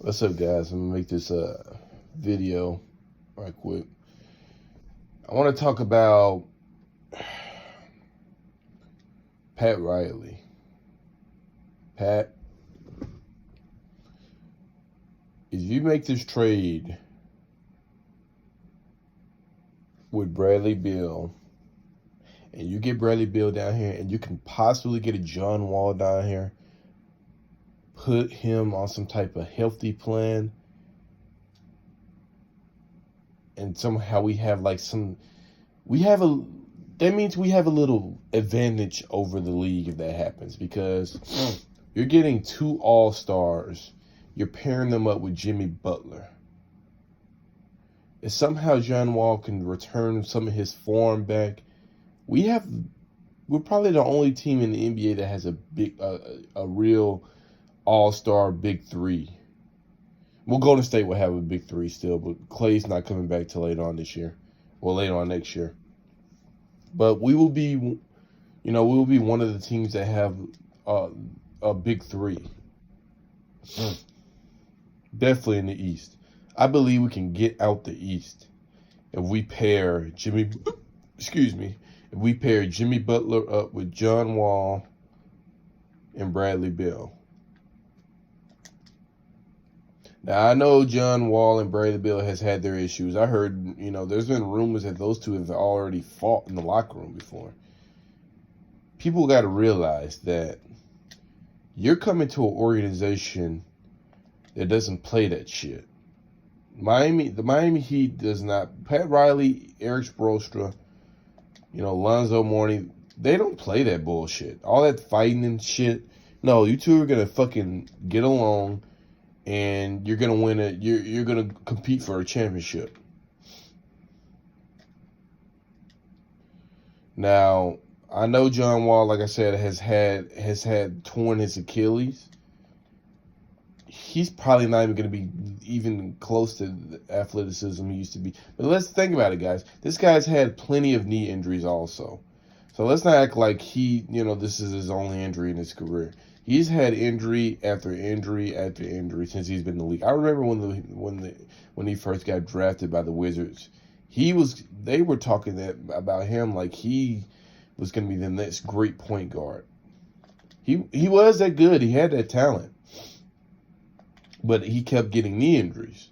What's up, guys? I'm gonna make this video right quick. I want to talk about Pat Riley. Pat, if you make this trade with Bradley Beal and you get Bradley Beal down here and you can possibly get a John Wall down here, put him on some type of healthy plan, and somehow we have that means we have a little advantage over the league if that happens, because you're getting two all-stars. You're pairing them up with Jimmy Butler. If somehow John Wall can return some of his form back, we're probably the only team in the NBA that has a real all-star big three. Well, Golden State will have a big three still, but Klay's not coming back till later on this year. Well, later on next year. But we will be one of the teams that have a big three. Definitely in the East. I believe we can get out the East if we pair Jimmy Butler up with John Wall and Bradley Beal. Now, I know John Wall and Bradley Beal has had their issues. I heard, there's been rumors that those two have already fought in the locker room before. People got to realize that you're coming to an organization that doesn't play that shit. The Miami Heat does not. Pat Riley, Eric Spoelstra, Lonzo Mourning, they don't play that bullshit. All that fighting and shit. No, you two are going to fucking get along. And you're gonna win it. You're gonna compete for a championship. Now, I know John Wall, like I said, has had torn his Achilles. He's probably not even gonna be even close to the athleticism he used to be. But let's think about it, guys. This guy's had plenty of knee injuries also. So let's not act like this is his only injury in his career. He's had injury after injury after injury since he's been in the league. I remember when he first got drafted by the Wizards. They were talking about him like he was going to be the next great point guard. He was that good. He had that talent. But he kept getting knee injuries.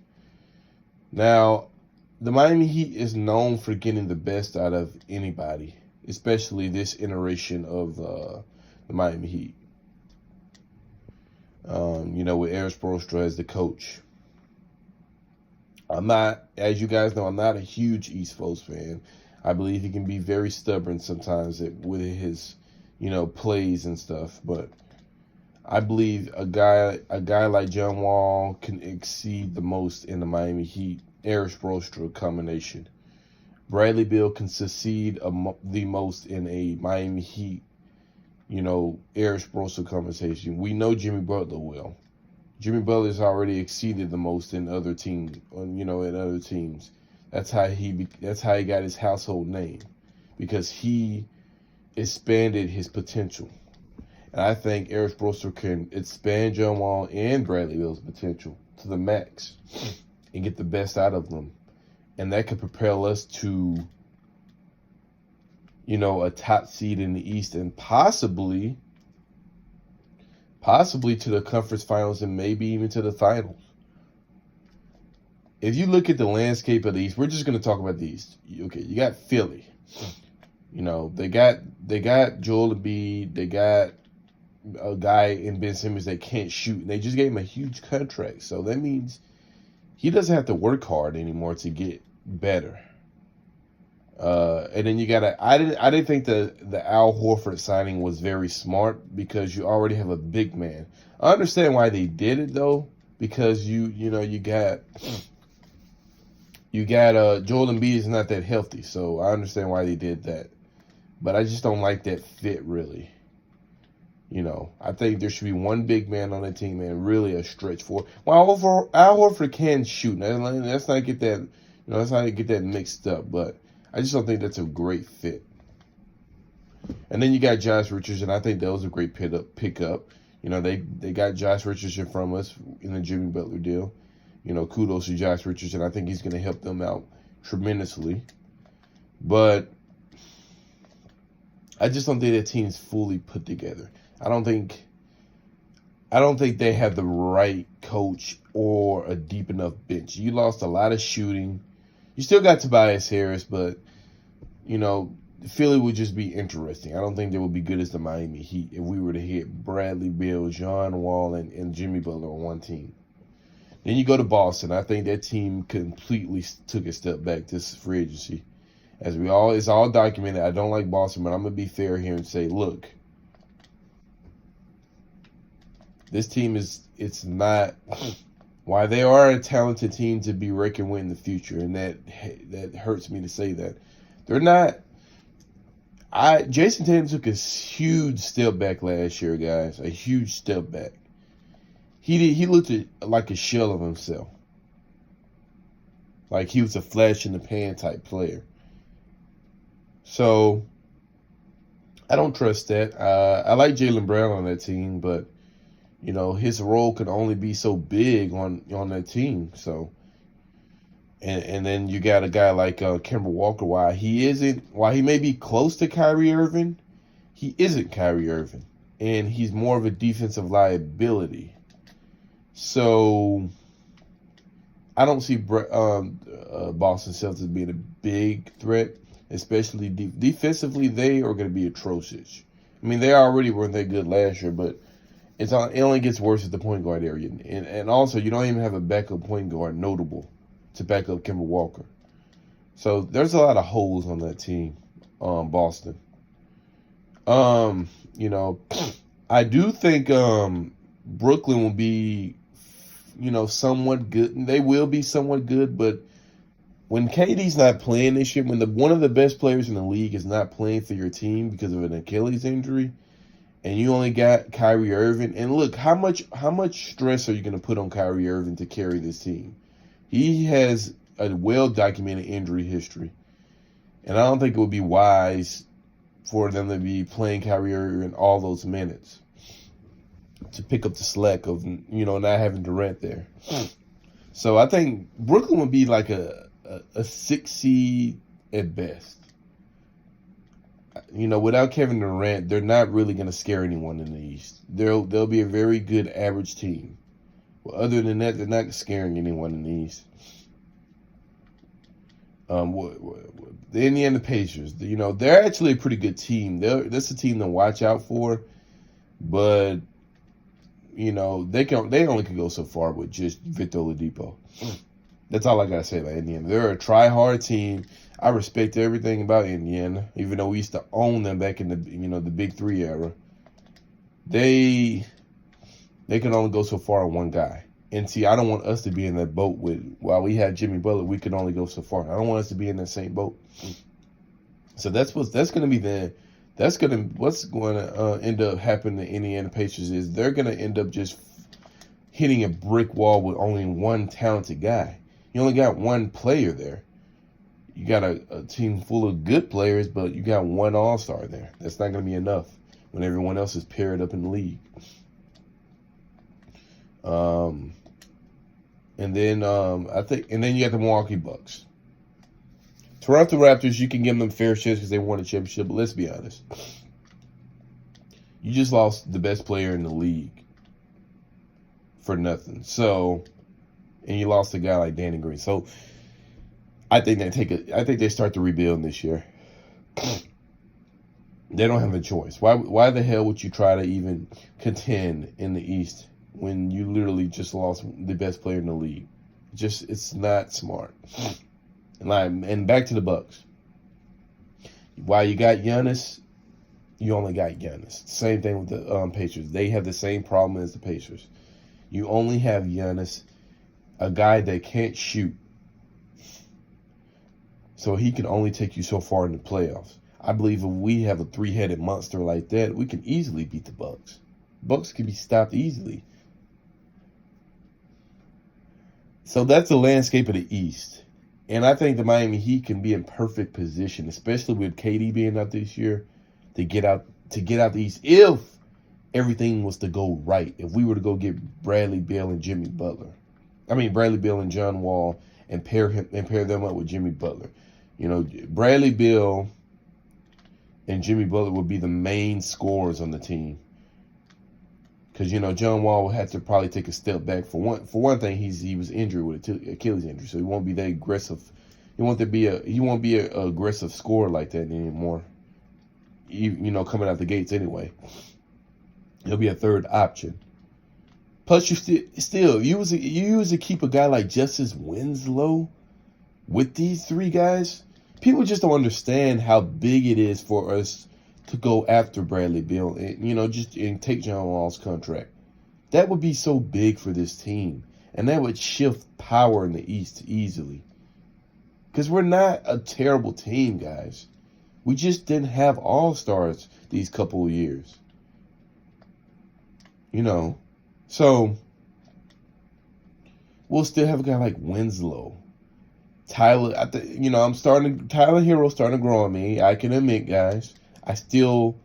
Now, the Miami Heat is known for getting the best out of anybody, especially this iteration of the Miami Heat. With Eric Spoelstra as the coach. As you guys know, I'm not a huge East Coast fan. I believe he can be very stubborn sometimes with his, plays and stuff. But I believe a guy like John Wall can exceed the most in the Miami Heat Eric Spoelstra combination. Bradley Beal can succeed the most in a Miami Heat Eric Spoelstra conversation. We know Jimmy Butler will. Jimmy Butler's already exceeded the most in other teams. That's how he got his household name, because he expanded his potential. And I think Eric Spoelstra can expand John Wall and Bradley Beal's potential to the max and get the best out of them, and that could propel us to a top seed in the East, and possibly to the conference finals, and maybe even to the finals. If you look at the landscape of the East, we're just going to talk about the East. Okay, you got Philly. They got Joel Embiid. They got a guy in Ben Simmons that can't shoot, and they just gave him a huge contract. So that means he doesn't have to work hard anymore to get better. And then you got I didn't think the Al Horford signing was very smart, because you already have a big man. I understand why they did it though, because you got Joel Embiid is not that healthy, so I understand why they did that. But I just don't like that fit really. I think there should be one big man on the team and really a stretch for. Well, Al Horford can shoot. Let's not get that. Let's not get that mixed up, but I just don't think that's a great fit. And then you got Josh Richardson. I think that was a great pickup. You know, they got Josh Richardson from us in the Jimmy Butler deal. You know, kudos to Josh Richardson. I think he's going to help them out tremendously. But I just don't think that team's fully put together. I don't think they have the right coach or a deep enough bench. You lost a lot of shooting. You still got Tobias Harris, but, you know, Philly would just be interesting. I don't think they would be good as the Miami Heat if we were to hit Bradley Beal, John Wall, and Jimmy Butler on one team. Then you go to Boston. I think that team completely took a step back this free agency. It's all documented. I don't like Boston, but I'm going to be fair here and say, look, this team it's not, while they are a talented team to be reckoned with in the future, and that hurts me to say that, they're not. Jason Tatum took a huge step back last year, guys. A huge step back. He looked like a shell of himself. Like he was a flash in the pan type player. So I don't trust that. I like Jaylen Brown on that team, but you know his role can only be so big on that team. So. And then you got a guy like Kemba Walker. While he may be close to Kyrie Irving, he isn't Kyrie Irving, and he's more of a defensive liability. So I don't see Boston Celtics being a big threat, especially defensively. They are going to be atrocious. I mean, they already weren't that good last year, but it only gets worse at the point guard area, and also you don't even have a backup point guard notable to back up Kemba Walker. So there's a lot of holes on that team, Boston. You know, I do think Brooklyn will be, you know, somewhat good. They will be somewhat good, but when KD's not playing this year, when one of the best players in the league is not playing for your team because of an Achilles injury, and you only got Kyrie Irving, and look, how much stress are you going to put on Kyrie Irving to carry this team? He has a well-documented injury history. And I don't think it would be wise for them to be playing Kyrie Irving all those minutes to pick up the slack of, you know, not having Durant there. So I think Brooklyn would be like a 6 seed at best. You know, without Kevin Durant, they're not really going to scare anyone in the East. They'll be a very good average team. Well, other than that, they're not scaring anyone in the East. The Indiana Pacers, you know, they're actually a pretty good team. That's a team to watch out for, but you know they only can go so far with just Victor Oladipo. That's all I gotta say about Indiana. They're a try-hard team. I respect everything about Indiana, even though we used to own them back in the the Big Three era. They can only go so far on one guy. And see, I don't want us to be in that boat while we have Jimmy Butler, we can only go so far. I don't want us to be in that same boat. So what's going to end up happening to Indiana Pacers is they're going to end up just hitting a brick wall with only one talented guy. You only got one player there. You got a team full of good players, but you got one all-star there. That's not going to be enough when everyone else is paired up in the league. And then you got the Milwaukee Bucks. Toronto Raptors, you can give them fair shares because they won a championship, but let's be honest. You just lost the best player in the league for nothing. So, and you lost a guy like Danny Green. So, I think they start to rebuild this year. They don't have a choice. Why the hell would you try to even contend in the East when you literally just lost the best player in the league? It's not smart. And back to the Bucks. While you got Giannis, you only got Giannis. Same thing with the Pacers. They have the same problem as the Pacers. You only have Giannis, a guy that can't shoot. So he can only take you so far in the playoffs. I believe if we have a three-headed monster like that, we can easily beat the Bucks. Bucks can be stopped easily. So that's the landscape of the East. And I think the Miami Heat can be in perfect position, especially with KD being out this year, to get out the East. If everything was to go right. If we were to go get Bradley Beal and Bradley Beal and John Wall and pair them up with Jimmy Butler. Bradley Beal and Jimmy Butler would be the main scorers on the team. Because John Wall will have to probably take a step back. For one thing, he was injured with an Achilles injury, so he won't be that aggressive. He won't be an aggressive scorer like that anymore. Coming out the gates anyway. He'll be a third option. Plus, you was to keep a guy like Justice Winslow with these three guys. People just don't understand how big it is for us to go after Bradley Beal and take John Wall's contract. That would be so big for this team, and that would shift power in the East easily. Because we're not a terrible team, guys. We just didn't have all-stars these couple of years. So we'll still have a guy like Winslow. Tyler Hero's starting to grow on me. I can admit, guys. I still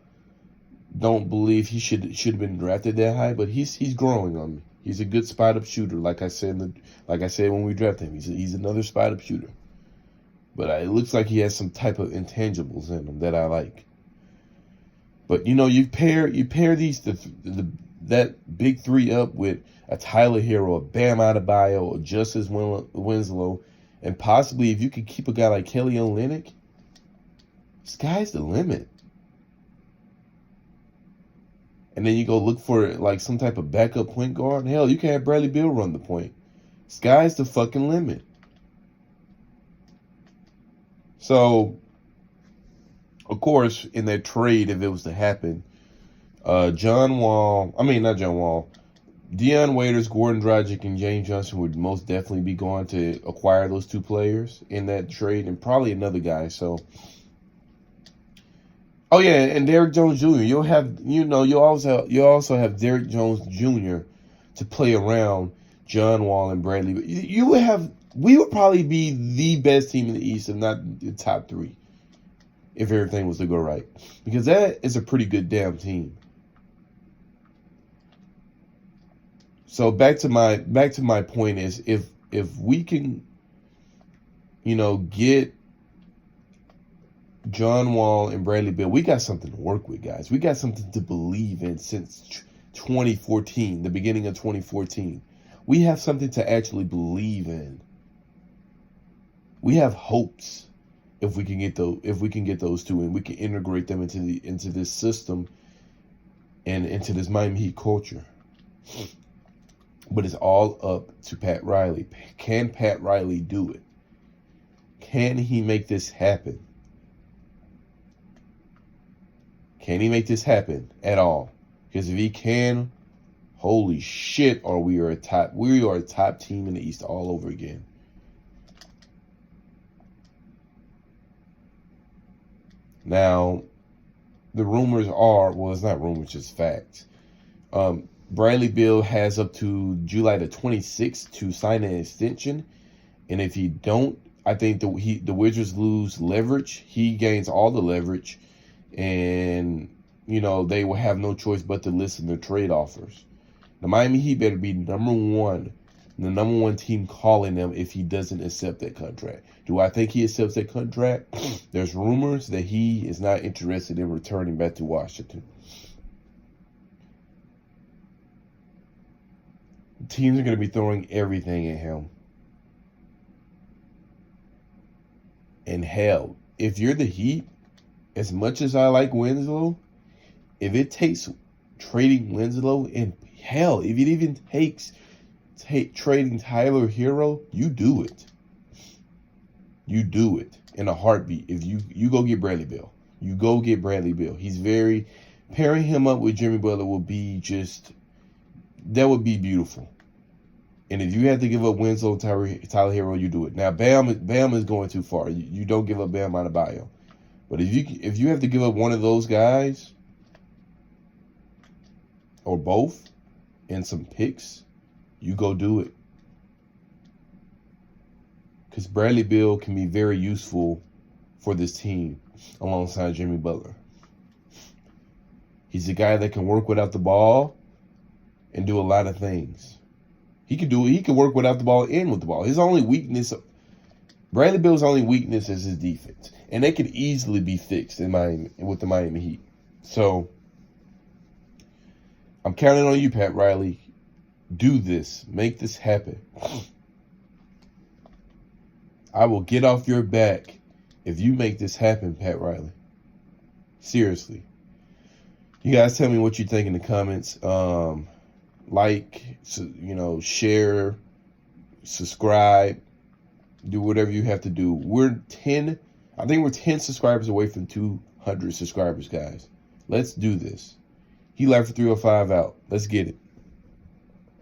don't believe he should have been drafted that high, but he's growing on me. He's a good spot up shooter, like I said when we drafted him. He's another spot up shooter. But it looks like he has some type of intangibles in him that I like. But you pair that big three up with a Tyler Hero, a Bam Adebayo, a Justice Winslow, and possibly if you could keep a guy like Kelly Olynyk, sky's the limit. And then you go look for like some type of backup point guard. Hell, you can have Bradley Beal run the point. Sky's the fucking limit. So, of course, in that trade, if it was to happen, Dion Waiters, Gordon Dragic, and James Johnson would most definitely be going to acquire those two players in that trade, and probably another guy. So, oh yeah, and Derrick Jones Jr. You also have Derrick Jones Jr. to play around John Wall and Bradley. We would probably be the best team in the East, if not the top three, if everything was to go right, because that is a pretty good damn team. So back to my point is if we can, get John Wall and Bradley Beal, we got something to work with, guys. We got something to believe in since 2014, the beginning of 2014. We have something to actually believe in. We have hopes if we can get those two, and we can integrate them into this system and into this Miami Heat culture. But it's all up to Pat Riley. Can Pat Riley do it? Can he make this happen? Can he make this happen at all? Because if he can, holy shit, we are a top team in the East all over again. Now, the rumors are, well, it's not rumors, just facts. Bradley Beal has up to July the 26th to sign an extension. And if he don't, I think the Wizards lose leverage. He gains all the leverage. And, they will have no choice but to listen to trade offers. The Miami Heat better be the number one team calling them if he doesn't accept that contract. Do I think he accepts that contract? There's rumors that he is not interested in returning back to Washington. Teams are going to be throwing everything at him. And hell, if you're the Heat, as much as I like Winslow, if it takes trading Winslow, and hell, if it even takes trading Tyler Hero, you do it. You do it in a heartbeat. If you go get Bradley Beal. You go get Bradley Beal. Pairing him up with Jimmy Butler that would be beautiful. And if you have to give up Winslow, Tyler Hero, you do it. Now, Bam is going too far. You don't give up Bam Adebayo. But if you have to give up one of those guys, or both, and some picks, you go do it. Because Bradley Beal can be very useful for this team alongside Jimmy Butler. He's a guy that can work without the ball and do a lot of things. He can work without the ball and with the ball. His only weakness, Bradley Beal's only weakness is his defense. And they could easily be fixed in Miami with the Miami Heat. So I'm counting on you, Pat Riley. Do this. Make this happen. I will get off your back if you make this happen, Pat Riley. Seriously. You guys tell me what you think in the comments. Share, subscribe, do whatever you have to do. I think we're 10 subscribers away from 200 subscribers, guys. Let's do this. He Life for 305 out. Let's get it.